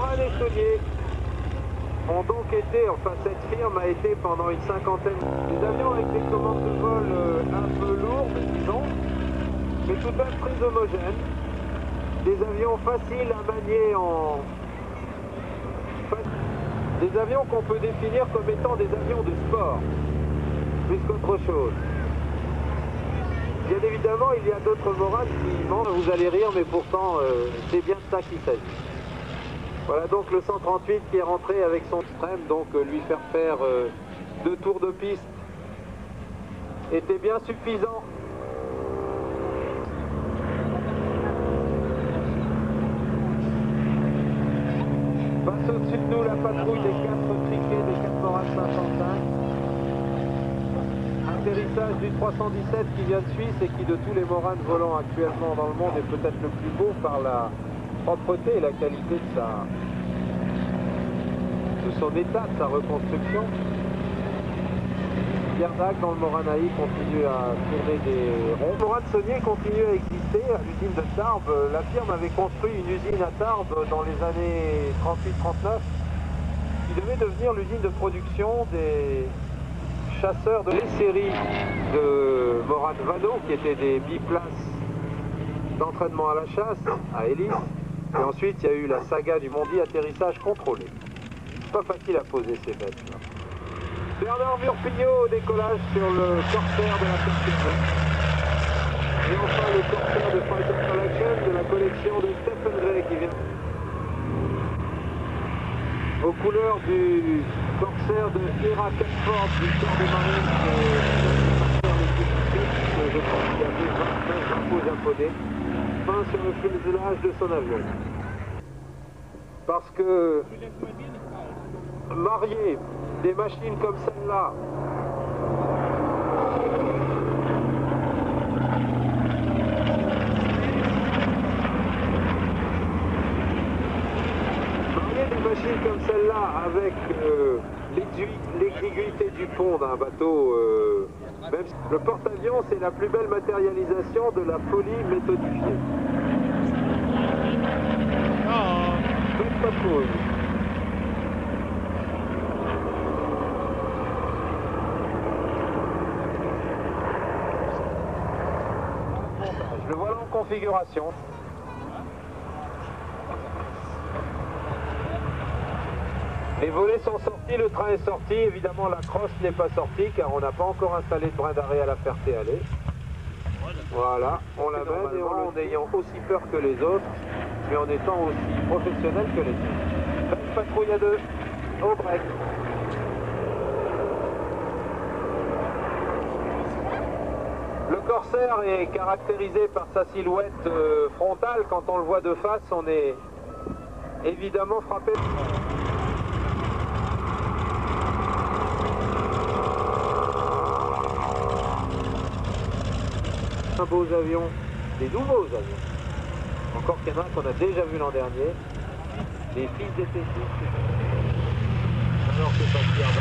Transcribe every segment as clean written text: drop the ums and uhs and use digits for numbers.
Morane et Saunier ont donc été, enfin cette firme a été pendant une cinquantaine des avions avec des commandes de vol un peu lourdes, disons, mais tout de même très homogènes. Des avions faciles à manier des avions qu'on peut définir comme étant des avions de sport, plus qu'autre chose. Bien évidemment, il y a d'autres Morane qui mentent, vous allez rire, mais pourtant, c'est bien de ça qu'il s'agit. Voilà donc le 138 qui est rentré avec son extrême, donc lui faire 2 tours de piste était bien suffisant. Passe au-dessus de nous la patrouille des 4 triquets des 4 Morane 505. Atterrissage du 317 qui vient de Suisse et qui de tous les Morane volant actuellement dans le monde est peut-être le plus beau par la propreté et la qualité de son état, de sa reconstruction. Pierre Dac dans le Moranaï continue à tourner des ronds. Morane Saunier continue à exister à l'usine de Tarbes. La firme avait construit une usine à Tarbes dans les années 38-39 qui devait devenir l'usine de production des chasseurs de les séries de Morane Vano qui étaient des biplaces d'entraînement à la chasse, à hélice. Et ensuite il y a eu la saga du Mondi atterrissage contrôlé. Pas facile à poser ces bêtes là. Bernard Murpignot au décollage sur le Corsair de la Ferté-Alais. Et enfin le Corsair de Fighter Collection de la collection de Stephen Gray qui vient aux couleurs du Corsair de Ira Catford du corps des marines je pense qu'il y avait 25 drapeaux japonais peints sur le fuselage de son avion. Parce que marier des machines comme celle-là avec l'exiguïté du pont d'un bateau, même si le porte-avions c'est la plus belle matérialisation de la folie méthodifiée. Belle patrouille. Le voilà en configuration. Les volets sont sortis, le train est sorti, évidemment la crosse n'est pas sortie car on n'a pas encore installé de brin d'arrêt à la Ferté-Alais. Voilà, on l'amène et en ayant aussi peur que les autres, mais en étant aussi professionnel que les autres. Belle patrouille à 2, au break. Le Corsair est caractérisé par sa silhouette frontale. Quand on le voit de face, on est évidemment frappé. Un beaux avions, des nouveaux avions. Encore qu'il y en a un qu'on a déjà vu l'an dernier. Les fils des T6. Alors c'est pas Pierre.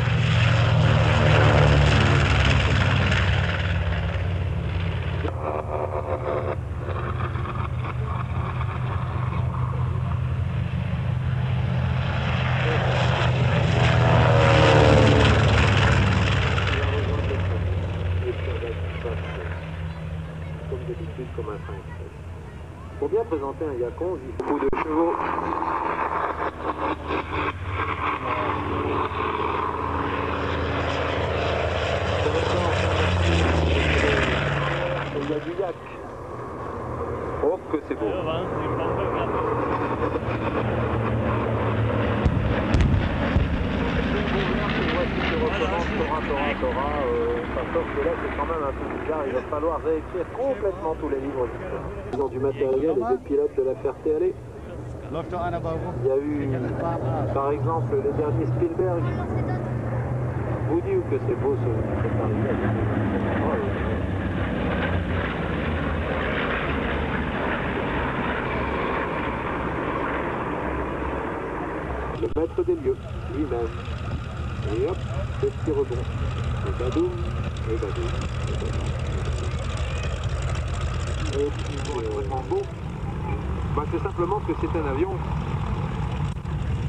Comme d'habitude, comme un train express. Pour bien présenter un Yacon, il faut beaucoup de chevaux. Il y a du yak. Oh, que c'est beau. Sauf que là c'est quand même un peu bizarre, il va falloir réécrire complètement tous les livres d'histoire. Ils ont du matériel et des pilotes de la Ferté-Alais. Il y a eu par exemple les derniers Spielberg. Vous dites que c'est beau ce arrivé. Le maître des lieux, lui-même. Et hop, ce petit rebond. Et badoum, et badoum, et badoum. Et puis, vraiment beau. Bah, c'est simplement que c'est un avion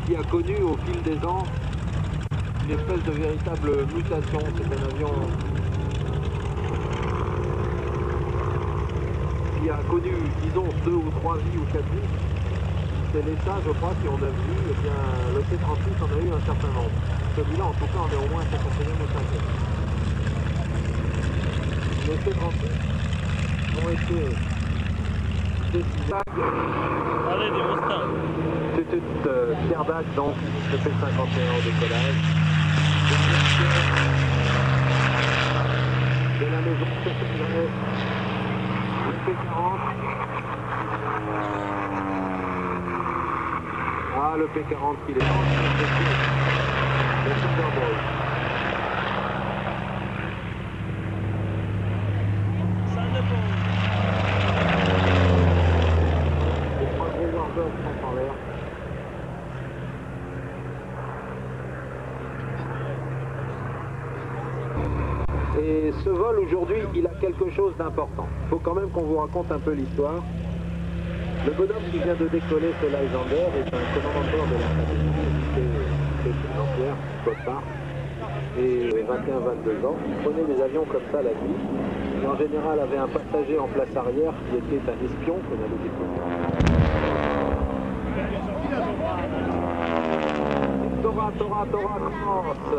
qui a connu au fil des ans une espèce de véritable mutation. C'est un avion qui a connu, disons, 2 ou 3 vies ou 4 vies. C'est les ça, je crois, si on a vu, eh bien, le C-36 en a eu un certain nombre. Celui-là, en tout cas, on est au moins 4e ou 5e. Les C-36 ont été décidés. Allez, des Mustangs. C'est Pierre Dac, donc, le P-51 au décollage. De la maison, le P-40. Ah, le P-40 qui est le Thunderbolt. Les 3 gros Warbirds sont en l'air. Et ce vol aujourd'hui, il a quelque chose d'important. Il faut quand même qu'on vous raconte un peu l'histoire. Le bonhomme qui vient de décoller ce Lysander est un commandant de l'académie, c'est Jean-Pierre Cotard, et 21-22 ans. Il prenait des avions comme ça la nuit, et en général avait un passager en place arrière qui était un espion qu'on allait découvrir. Tora, commence.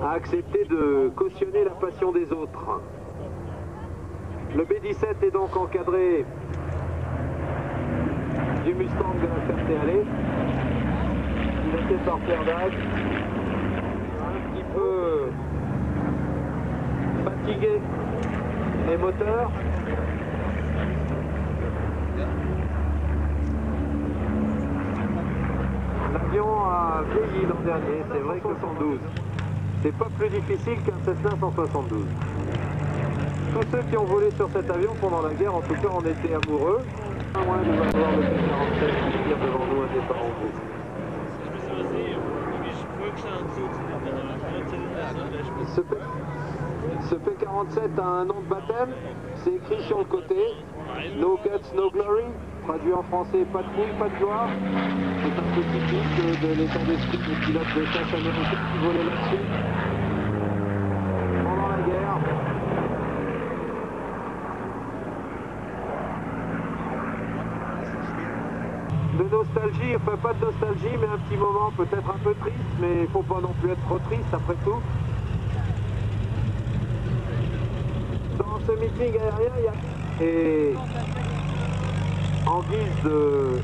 A accepté de cautionner la passion des autres. Le B-17 est donc encadré du Mustang de la Ferté-Alais. Il était par Pierre Dac, un petit peu fatigué les moteurs. L'avion a vieilli l'an dernier, c'est vrai que 112. C'est pas plus difficile qu'un Cessna 172. Tous ceux qui ont volé sur cet avion pendant la guerre, en tout cas, en étaient amoureux. Moins nous allons voir le P-47 qui tire devant nous un départ en groupe. Ce P-47 a un nom de baptême, c'est écrit sur le côté, No Guts, No Glory, traduit en français, pas de couilles, pas de gloire. C'est un peu typique de l'état d'esprit des pilotes de chasse américains qui volaient là-dessus pendant la guerre. De nostalgie, enfin pas de nostalgie, mais un petit moment peut-être un peu triste, mais il ne faut pas non plus être trop triste après tout. Dans ce meeting aérien, il y a... Et en guise de